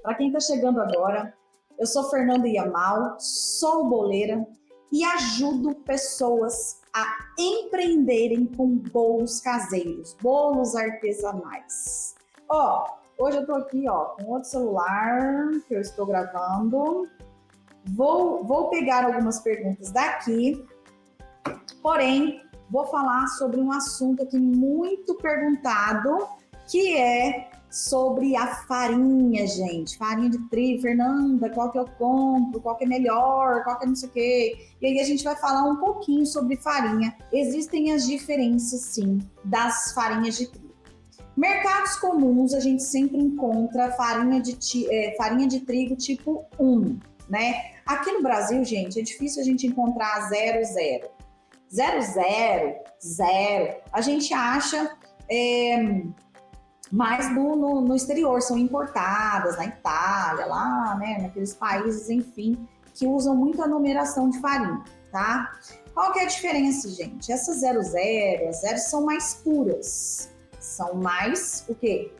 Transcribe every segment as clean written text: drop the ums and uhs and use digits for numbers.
Para quem está chegando agora, eu sou Fernanda Yamal, sou boleira e ajudo pessoas a empreenderem com bolos caseiros, bolos artesanais. Hoje eu tô aqui, com outro celular que eu estou gravando. Vou pegar algumas perguntas daqui, porém, vou falar sobre um assunto aqui muito perguntado, que é sobre a farinha, gente. Farinha de trigo, Fernanda, qual que eu compro, qual que é melhor, qual que é não sei o quê. E aí a gente vai falar um pouquinho sobre farinha. Existem as diferenças, sim, das farinhas de trigo. Mercados comuns, a gente sempre encontra farinha de trigo tipo 1, né? Aqui no Brasil, gente, é difícil a gente encontrar 00. 00, a gente acha mais no exterior, são importadas na Itália, lá, né, naqueles países, enfim, que usam muito a numeração de farinha, tá? Qual que é a diferença, gente? Essas 00, as 0 são mais puras, são mais, o quê?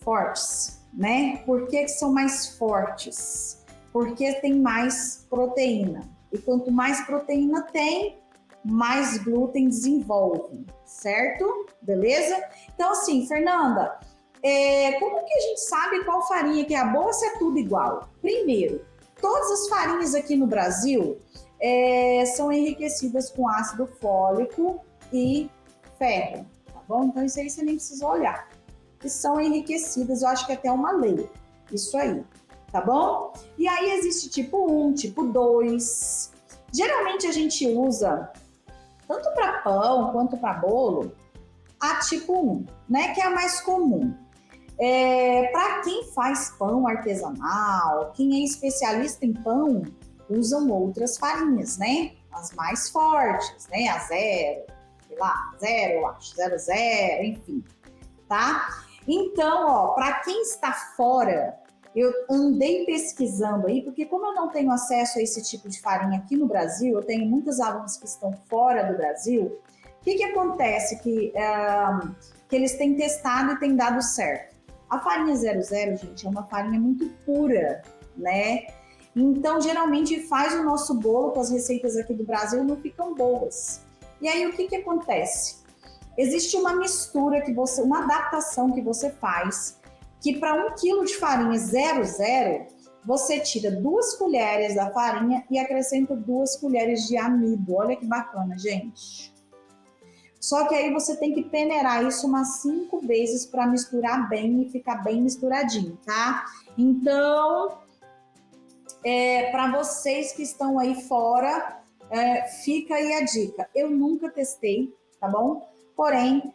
Fortes, né? Por que são mais fortes? Porque tem mais proteína. E quanto mais proteína tem, mais glúten desenvolve, certo? Beleza? Então, assim, Fernanda, como que a gente sabe qual farinha que é a boa se é tudo igual? Primeiro, todas as farinhas aqui no Brasil são enriquecidas com ácido fólico e ferro, tá bom? Então, isso aí você nem precisa olhar. E são enriquecidas, eu acho que é até uma lei, isso aí, tá bom? E aí existe tipo 1, tipo 2. Geralmente a gente usa, tanto para pão quanto para bolo, a tipo 1, né? Que é a mais comum. Para quem faz pão artesanal, quem é especialista em pão, usam outras farinhas, né? As mais fortes, né? A 0, sei lá, 0, eu acho, 00, enfim, tá? Então, para quem está fora, eu andei pesquisando aí, porque como eu não tenho acesso a esse tipo de farinha aqui no Brasil, eu tenho muitos alunos que estão fora do Brasil. O que acontece? Que eles têm testado e têm dado certo. A farinha 00, gente, é uma farinha muito pura, né? Então, geralmente faz o nosso bolo, com as receitas aqui do Brasil, não ficam boas. E aí, o que acontece? Existe uma mistura uma adaptação que você faz, que para 1 quilo de farinha 00, você tira 2 colheres da farinha e acrescenta 2 colheres de amido. Olha que bacana, gente. Só que aí você tem que peneirar isso umas 5 vezes para misturar bem e ficar bem misturadinho, tá? Então, para vocês que estão aí fora, fica aí a dica. Eu nunca testei, tá bom? Porém,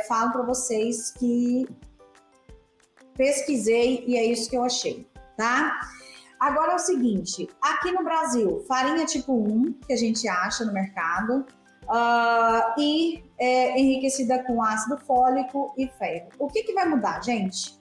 falo para vocês que pesquisei e é isso que eu achei, tá? Agora é o seguinte, aqui no Brasil, farinha tipo 1, que a gente acha no mercado, e enriquecida com ácido fólico e ferro. O que vai mudar, gente?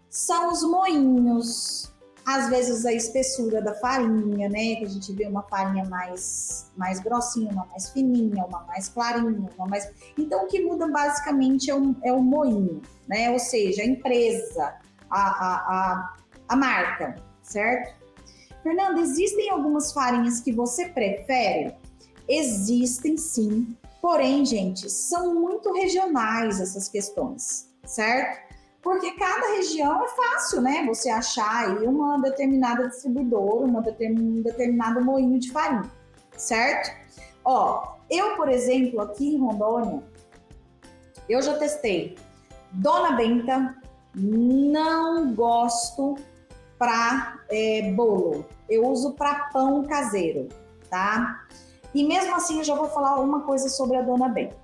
São os moinhos, às vezes a espessura da farinha, né? Que a gente vê uma farinha mais grossinha, uma mais fininha, uma mais clarinha, uma mais... Então, o que muda basicamente é o moinho, né? Ou seja, a empresa, a marca, certo? Fernanda, existem algumas farinhas que você prefere? Existem, sim. Porém, gente, são muito regionais essas questões, certo? Porque cada região é fácil, né? Você achar aí uma determinada distribuidora, um determinado moinho de farinha, certo? Eu, por exemplo, aqui em Rondônia, eu já testei Dona Benta, não gosto para bolo, eu uso para pão caseiro, tá? E mesmo assim, eu já vou falar uma coisa sobre a Dona Benta.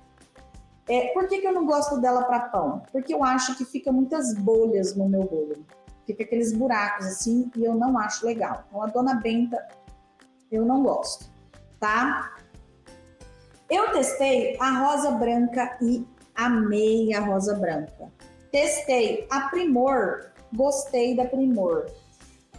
Por que eu não gosto dela para pão? Porque eu acho que fica muitas bolhas no meu bolo. Fica aqueles buracos assim e eu não acho legal. Então, a Dona Benta, eu não gosto, tá? Eu testei a rosa branca e amei a rosa branca. Testei a Primor, gostei da Primor.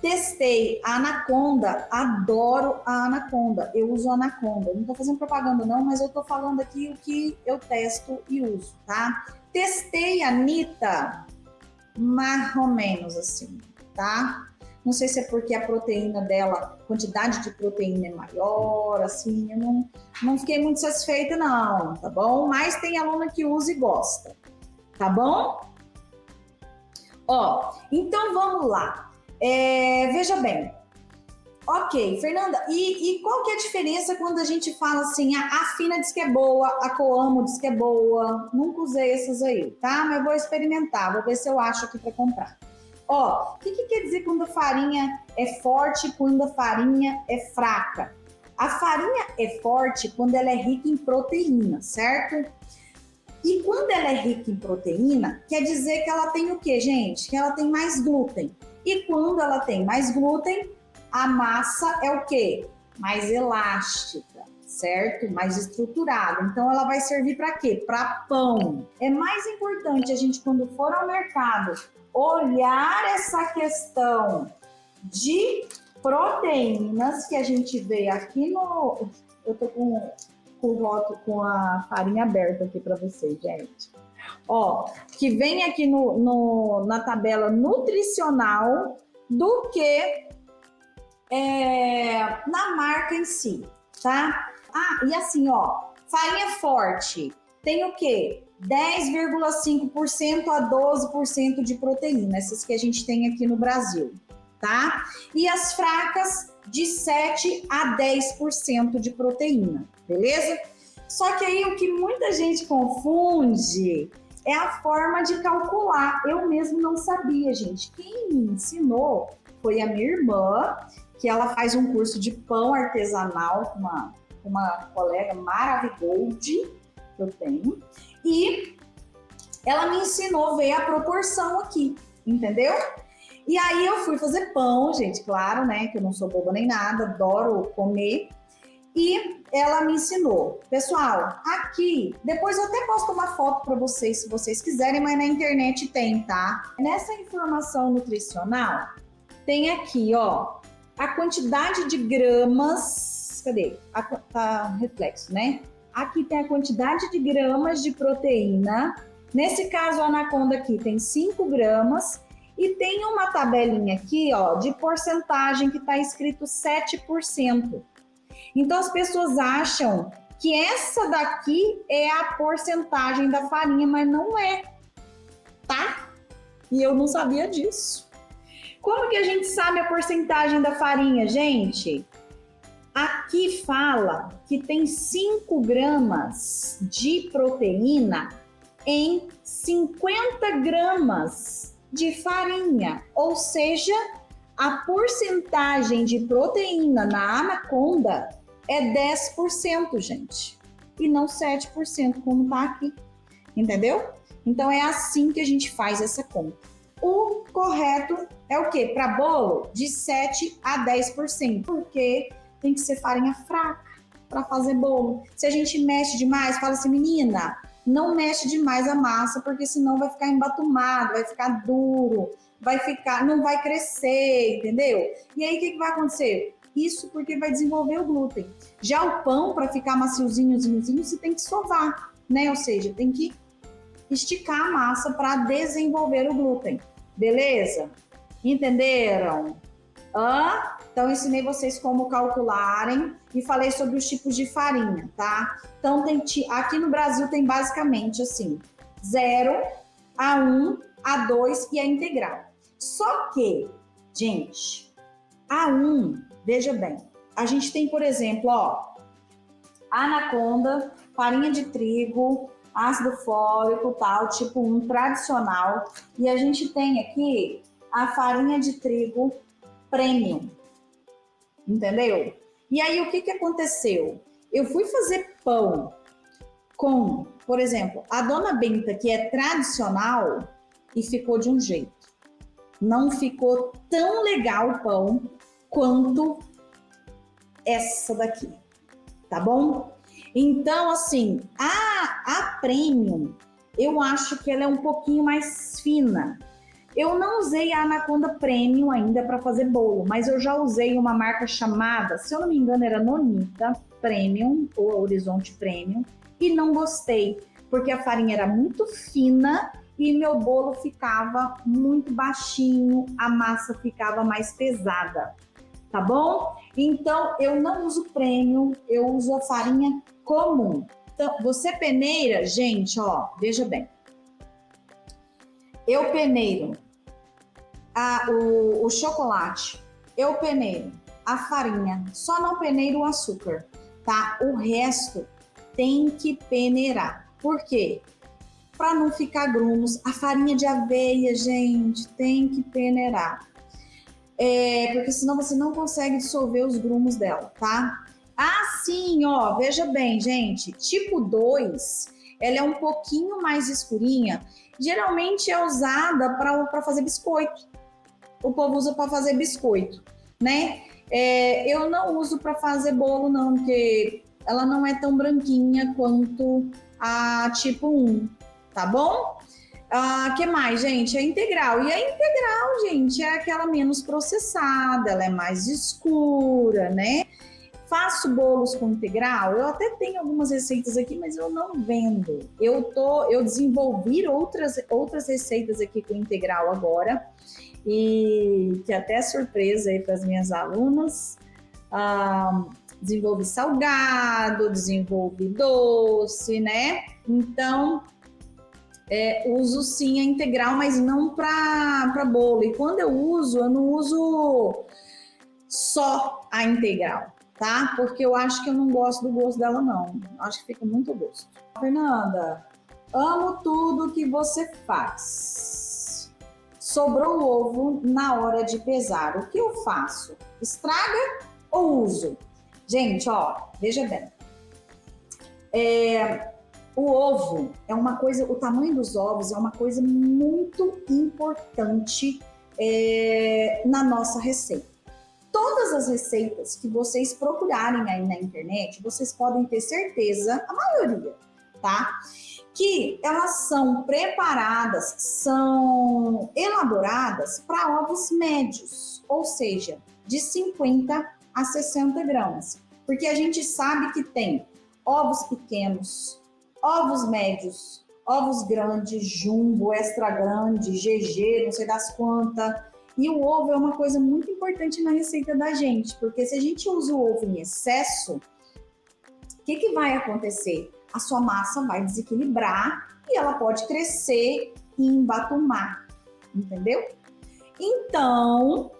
Testei a Anaconda, adoro a Anaconda, eu uso a Anaconda. Não tô fazendo propaganda não, mas eu tô falando aqui o que eu testo e uso, tá? Testei a Nita, mais ou menos assim, tá? Não sei se é porque a proteína dela, a quantidade de proteína é maior, assim, eu não fiquei muito satisfeita não, tá bom? Mas tem aluna que usa e gosta, tá bom? Ó, então vamos lá. Veja bem. Ok, Fernanda, e qual que é a diferença quando a gente fala assim, a Fina diz que é boa, a Coamo diz que é boa, nunca usei essas aí, tá? Mas vou experimentar, vou ver se eu acho aqui para comprar. Ó, o que quer dizer quando a farinha é forte e quando a farinha é fraca? A farinha é forte quando ela é rica em proteína, certo? E quando ela é rica em proteína, quer dizer que ela tem o quê, gente? Que ela tem mais glúten. E quando ela tem mais glúten, a massa é o quê? Mais elástica, certo? Mais estruturada. Então, ela vai servir para quê? Para pão. É mais importante a gente, quando for ao mercado, olhar essa questão de proteínas que a gente vê aqui no... Eu tô com a farinha aberta aqui para vocês, gente. Ó, que vem aqui na tabela nutricional do que na marca em si, tá? Ah, e assim, ó, farinha forte tem o quê? 10,5% a 12% de proteína, essas que a gente tem aqui no Brasil, tá? E as fracas de 7 a 10% de proteína, beleza? Só que aí o que muita gente confunde é a forma de calcular. Eu mesmo não sabia, gente. Quem me ensinou foi a minha irmã, que ela faz um curso de pão artesanal com uma colega Maravigold, que eu tenho, e ela me ensinou a ver a proporção aqui, entendeu? E aí eu fui fazer pão, gente, claro, né, que eu não sou boba nem nada, adoro comer, e ela me ensinou. Pessoal, aqui, depois eu até posto uma foto para vocês, se vocês quiserem, mas na internet tem, tá? Nessa informação nutricional, tem aqui, ó, a quantidade de gramas, cadê? Tá reflexo, né? Aqui tem a quantidade de gramas de proteína. Nesse caso, a Anaconda aqui tem 5 gramas. E tem uma tabelinha aqui, ó, de porcentagem que tá escrito 7%. Então, as pessoas acham que essa daqui é a porcentagem da farinha, mas não é, tá? E eu não sabia disso. Como que a gente sabe a porcentagem da farinha, gente? Aqui fala que tem 5 gramas de proteína em 50 gramas de farinha, ou seja, a porcentagem de proteína na Anaconda é 10%, gente, e não 7%, como tá aqui, entendeu? Então é assim que a gente faz essa conta. O correto é o quê? Para bolo, de 7 a 10%, porque tem que ser farinha fraca para fazer bolo. Se a gente mexe demais, fala assim, menina, não mexe demais a massa, porque senão vai ficar embatumado, vai ficar duro, não vai crescer, entendeu? E aí o que vai acontecer? Isso porque vai desenvolver o glúten. Já o pão, para ficar maciozinho, você tem que sovar, né? Ou seja, tem que esticar a massa para desenvolver o glúten. Beleza? Entenderam? Então, ensinei vocês como calcularem e falei sobre os tipos de farinha, tá? Então, aqui no Brasil tem basicamente assim, 0, A1, A2 e a integral. Só que, gente, A1, veja bem, a gente tem, por exemplo, ó, Anaconda, farinha de trigo, ácido fólico, tal, tipo 1 tradicional. E a gente tem aqui a farinha de trigo premium, entendeu? E aí, o que aconteceu? Eu fui fazer pão com, por exemplo, a Dona Benta, que é tradicional, e ficou de um jeito. Não ficou tão legal o pão quanto essa daqui, tá bom? Então, assim, a Premium, eu acho que ela é um pouquinho mais fina. Eu não usei a Anaconda Premium ainda para fazer bolo, mas eu já usei uma marca chamada, se eu não me engano, era Nonita Premium ou Horizonte Premium, e não gostei, porque a farinha era muito fina e meu bolo ficava muito baixinho, a massa ficava mais pesada, tá bom? Então, eu não uso premium, eu uso a farinha comum. Então, você peneira, gente, ó, veja bem. Eu peneiro o chocolate, eu peneiro a farinha, só não peneiro o açúcar, tá? O resto tem que peneirar. Por quê? Para não ficar grumos. A farinha de aveia, gente, tem que peneirar. Porque senão você não consegue dissolver os grumos dela, tá? Assim, ó, veja bem, gente, tipo 2, ela é um pouquinho mais escurinha, geralmente é usada para fazer biscoito. O povo usa para fazer biscoito, né? Eu não uso para fazer bolo, não, porque ela não é tão branquinha quanto a tipo 1, tá bom? Que mais, gente? A integral. E a integral, gente, é aquela menos processada, ela é mais escura, né? Faço bolos com integral, eu até tenho algumas receitas aqui, mas eu não vendo. Eu desenvolvi outras receitas aqui com integral agora, e que até é surpresa aí para as minhas alunas. Desenvolvi salgado, desenvolvi doce, né? Então, uso sim a integral, mas não para bolo. E quando eu não uso só a integral, tá? Porque eu acho que eu não gosto do gosto dela, não. Acho que fica muito gosto. Fernanda, amo tudo que você faz. Sobrou o ovo na hora de pesar. O que eu faço? Estraga ou uso? Gente, ó, veja bem. O ovo é uma coisa, o tamanho dos ovos é uma coisa muito importante na nossa receita. Todas as receitas que vocês procurarem aí na internet, vocês podem ter certeza, a maioria, tá? Que elas são preparadas, são elaboradas para ovos médios, ou seja, de 50 a 60 gramas. Porque a gente sabe que tem ovos pequenos, ovos médios, ovos grandes, jumbo, extra grande, GG, não sei das quantas. E o ovo é uma coisa muito importante na receita da gente, porque se a gente usa o ovo em excesso, o que vai acontecer? A sua massa vai desequilibrar e ela pode crescer e embatumar, entendeu? Então,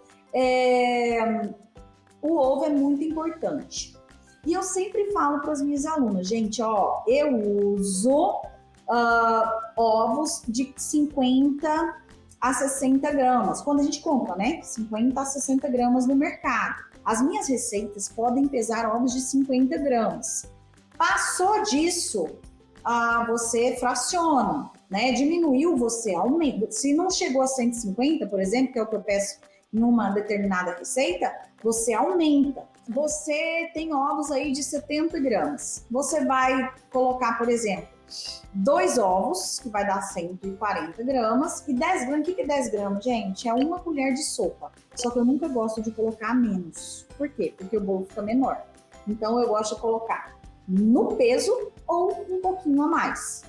o ovo é muito importante. E eu sempre falo para as minhas alunas, gente, ó, eu uso ovos de 50 a 60 gramas, quando a gente compra, né? 50 a 60 gramas no mercado. As minhas receitas podem pesar ovos de 50 gramas. Passou disso, você fraciona, né? Diminuiu, você aumenta. Se não chegou a 150, por exemplo, que é o que eu peço numa determinada receita, você aumenta. Você tem ovos aí de 70 gramas. Você vai colocar, por exemplo, 2 ovos, que vai dar 140 gramas, e 10 gramas. O que é 10 gramas, gente? É uma colher de sopa. Só que eu nunca gosto de colocar menos. Por quê? Porque o bolo fica menor. Então, eu gosto de colocar no peso ou um pouquinho a mais.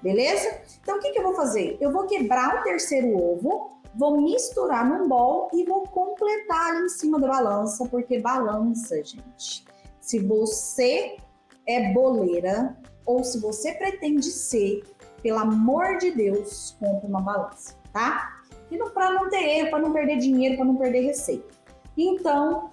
Beleza? Então, o que eu vou fazer? Eu vou quebrar o terceiro ovo, vou misturar num bol e vou completar ali em cima da balança, porque balança, gente. Se você é boleira ou se você pretende ser, pelo amor de Deus, compre uma balança, tá? E para não ter erro, para não perder dinheiro, para não perder receita. Então,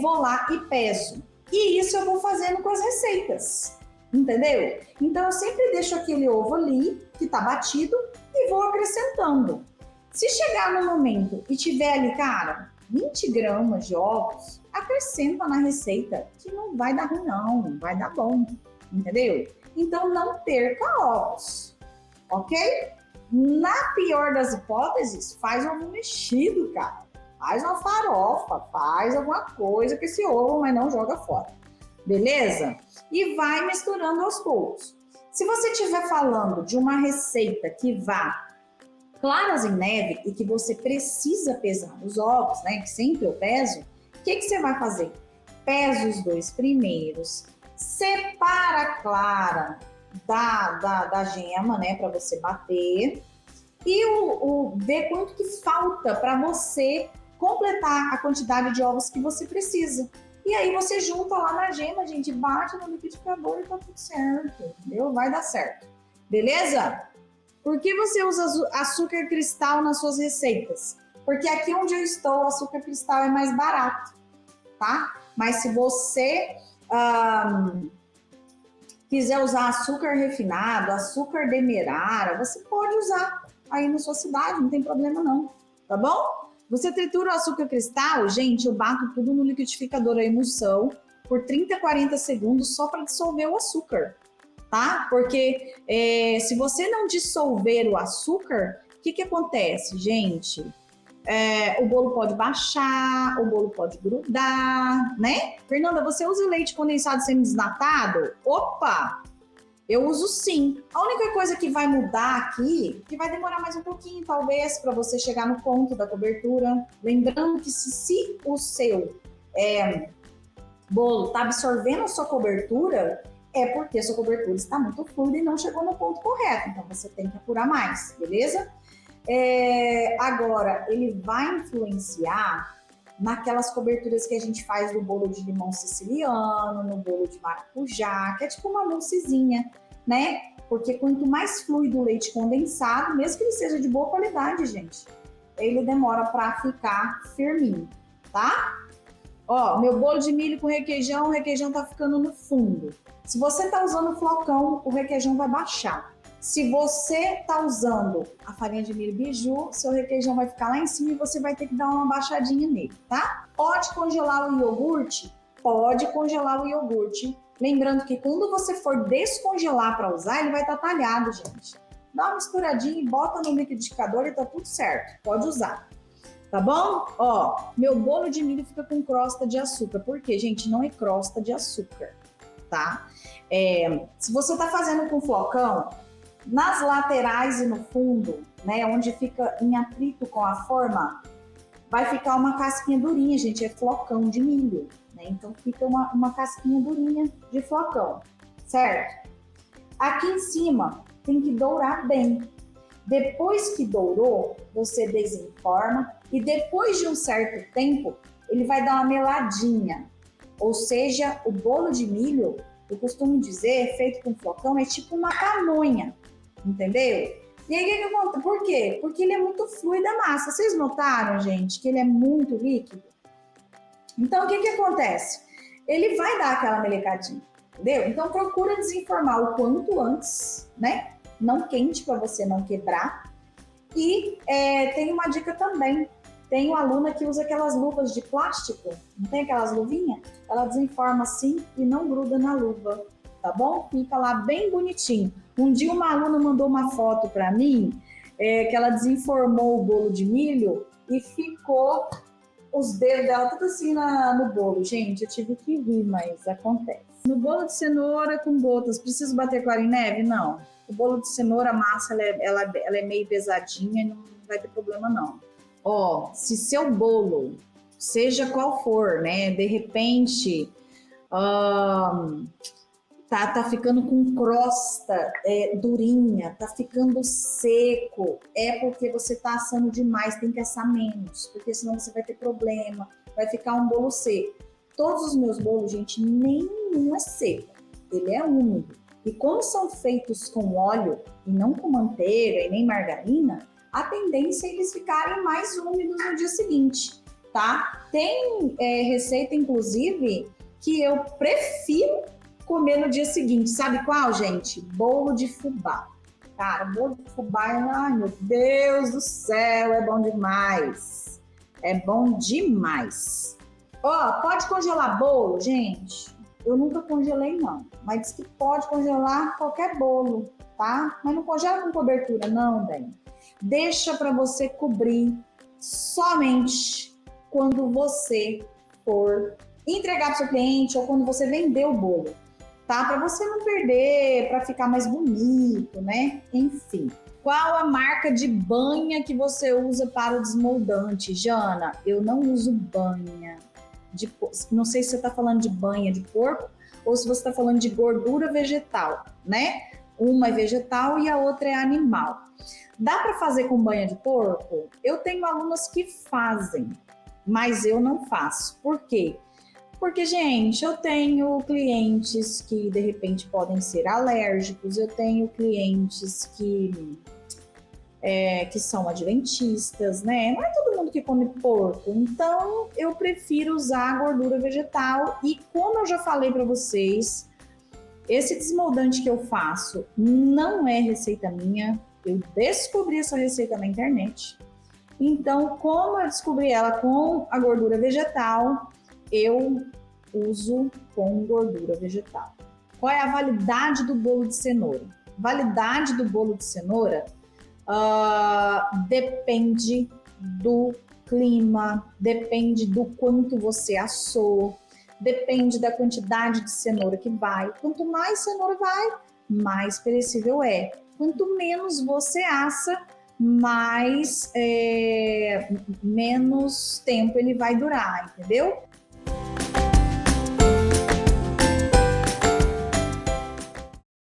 vou lá e peso. E isso eu vou fazendo com as receitas, entendeu? Então, eu sempre deixo aquele ovo ali, que tá batido, e vou acrescentando. Se chegar no momento e tiver ali, cara, 20 gramas de ovos, acrescenta na receita, que não vai dar ruim não, vai dar bom, entendeu? Então, não perca ovos, ok? Na pior das hipóteses, faz ovo mexido, cara. Faz uma farofa, faz alguma coisa com esse ovo, mas não joga fora, beleza? E vai misturando aos poucos. Se você estiver falando de uma receita que vá claras em neve e que você precisa pesar os ovos, né, que sempre eu peso, o que você vai fazer? Pesa os 2 primeiros, separa a clara da gema, né, para você bater, e ver quanto que falta para você completar a quantidade de ovos que você precisa. E aí você junta lá na gema, gente, bate no liquidificador e tá tudo certo, entendeu? Vai dar certo. Beleza? Por que você usa açúcar cristal nas suas receitas? Porque aqui onde eu estou, o açúcar cristal é mais barato, tá? Mas se você quiser usar açúcar refinado, açúcar demerara, você pode usar aí na sua cidade, não tem problema não, tá bom? Você tritura o açúcar cristal, gente, eu bato tudo no liquidificador, a emulsão, por 30, 40 segundos só para dissolver o açúcar, tá? Porque se você não dissolver o açúcar, o que acontece, gente? O bolo pode baixar, o bolo pode grudar, né? Fernanda, você usa leite condensado semi-desnatado? Opa! Eu uso sim. A única coisa que vai mudar aqui, que vai demorar mais um pouquinho, talvez, para você chegar no ponto da cobertura. Lembrando que se o seu bolo está absorvendo a sua cobertura, é porque a sua cobertura está muito fluida e não chegou no ponto correto. Então, você tem que apurar mais, beleza? Agora, ele vai influenciar naquelas coberturas que a gente faz no bolo de limão siciliano, no bolo de maracujá, que é tipo uma moussezinha, né? Porque quanto mais fluido o leite condensado, mesmo que ele seja de boa qualidade, gente, ele demora para ficar firminho, tá? Ó, meu bolo de milho com requeijão, o requeijão tá ficando no fundo. Se você tá usando flocão, o requeijão vai baixar. Se você tá usando a farinha de milho biju, seu requeijão vai ficar lá em cima e você vai ter que dar uma baixadinha nele, tá? Pode congelar o iogurte? Pode congelar o iogurte. Lembrando que quando você for descongelar para usar, ele vai estar talhado, gente. Dá uma misturadinha e bota no liquidificador e tá tudo certo. Pode usar. Tá bom? Ó, meu bolo de milho fica com crosta de açúcar. Por quê, gente? Não é crosta de açúcar, tá? Se você tá fazendo com flocão, nas laterais e no fundo, né, onde fica em atrito com a forma, vai ficar uma casquinha durinha, gente, é flocão de milho, né? Então fica uma casquinha durinha de flocão, certo? Aqui em cima tem que dourar bem. Depois que dourou, você desenforma e depois de um certo tempo, ele vai dar uma meladinha. Ou seja, o bolo de milho, eu costumo dizer, feito com flocão, é tipo uma pamonha. Entendeu? E aí, o que acontece? Por quê? Porque ele é muito fluido a massa. Vocês notaram, gente, que ele é muito líquido? Então, o que acontece? Ele vai dar aquela melecadinha, entendeu? Então, procura desenformar o quanto antes, né? Não quente, para você não quebrar. E tem uma dica também. Tem uma aluna que usa aquelas luvas de plástico, não tem aquelas luvinhas? Ela desenforma assim e não gruda na luva, tá bom? Fica lá bem bonitinho. Um dia uma aluna mandou uma foto para mim que ela desenformou o bolo de milho e ficou os dedos dela tudo assim no bolo. Gente, eu tive que rir, mas acontece. No bolo de cenoura com gotas, preciso bater clara em neve? Não. O bolo de cenoura, a massa, ela é meio pesadinha e não vai ter problema não. Ó, se seu bolo, seja qual for, né, de repente... Tá ficando com crosta durinha, tá ficando seco, é porque você tá assando demais, tem que assar menos, porque senão você vai ter problema, vai ficar um bolo seco. Todos os meus bolos, gente, nenhum é seco, ele é úmido. E como são feitos com óleo e não com manteiga e nem margarina, a tendência é eles ficarem mais úmidos no dia seguinte, tá? Tem receita, inclusive, que eu prefiro comer no dia seguinte. Sabe qual, gente? Bolo de fubá. Cara, bolo de fubá, ai meu Deus do céu, é bom demais. É bom demais. Ó, pode congelar bolo, gente? Eu nunca congelei, não. Mas diz que pode congelar qualquer bolo, tá? Mas não congela com cobertura, não, bem. Deixa para você cobrir somente quando você for entregar para o seu cliente ou quando você vender o bolo. Tá? Para você não perder, para ficar mais bonito, né? Enfim. Qual a marca de banha que você usa para o desmoldante? Jana, eu não uso banha. Não sei se você está falando de banha de porco ou se você está falando de gordura vegetal, né? Uma é vegetal e a outra é animal. Dá para fazer com banha de porco? Eu tenho alunas que fazem, mas eu não faço. Por quê? Porque, gente, eu tenho clientes que de repente podem ser alérgicos, eu tenho clientes que são adventistas, né? Não é todo mundo que come porco, então eu prefiro usar a gordura vegetal. E como eu já falei para vocês, esse desmoldante que eu faço não é receita minha, eu descobri essa receita na internet. Então, como eu descobri ela com a gordura vegetal, eu uso com gordura vegetal. Qual é a validade do bolo de cenoura? Validade do bolo de cenoura depende do clima, depende do quanto você assou, depende da quantidade de cenoura que vai. Quanto mais cenoura vai, mais perecível é. Quanto menos você assa, menos tempo ele vai durar, entendeu?